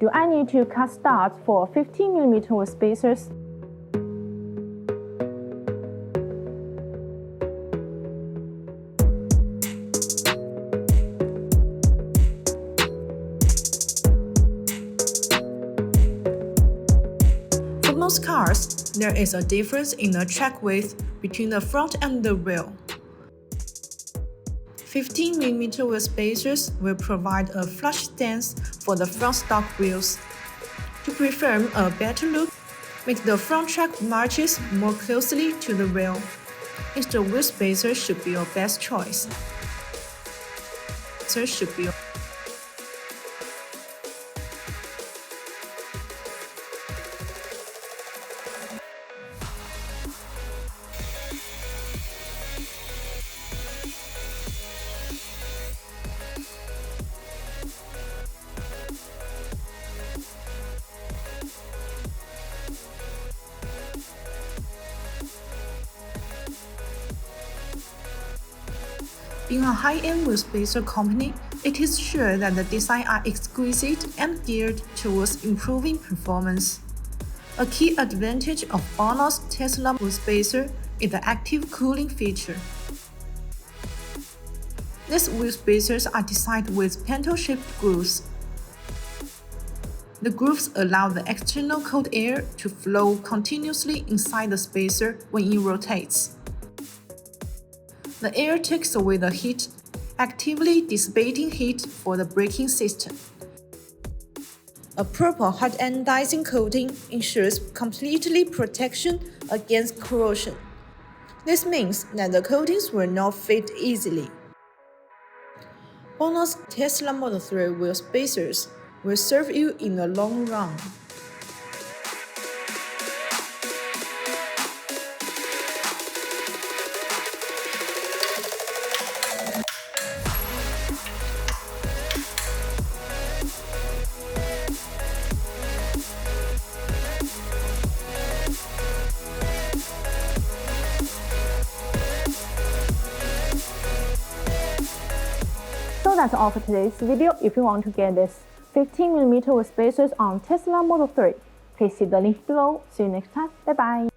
Do I need to cut studs for 15mm with spacers? For most cars, there is a difference in the track width between the front and the rear. 15mm wheel spacers will provide a flush stance for the front stock wheels. To perform a better look, make the front track marches more closely to the rear. Extra wheel spacers should be your best choice. Being a high-end wheel spacer company, it is sure that the designs are exquisite and geared towards improving performance. A key advantage of BONOSS Tesla wheel spacer is the active cooling feature. These wheel spacers are designed with pintle-shaped grooves. The grooves allow the external cold air to flow continuously inside the spacer when it rotates. The air takes away the heat, actively dissipating heat for the braking system. A proper hot anodizing coating ensures complete protection against corrosion. This means that the coatings will not fade easily. BONOSS Tesla Model 3 wheel spacers will serve you in the long run. So that's all for today's video. If you want to get this 15mm with spacers on Tesla Model 3, please see the link below. See you next time. Bye bye.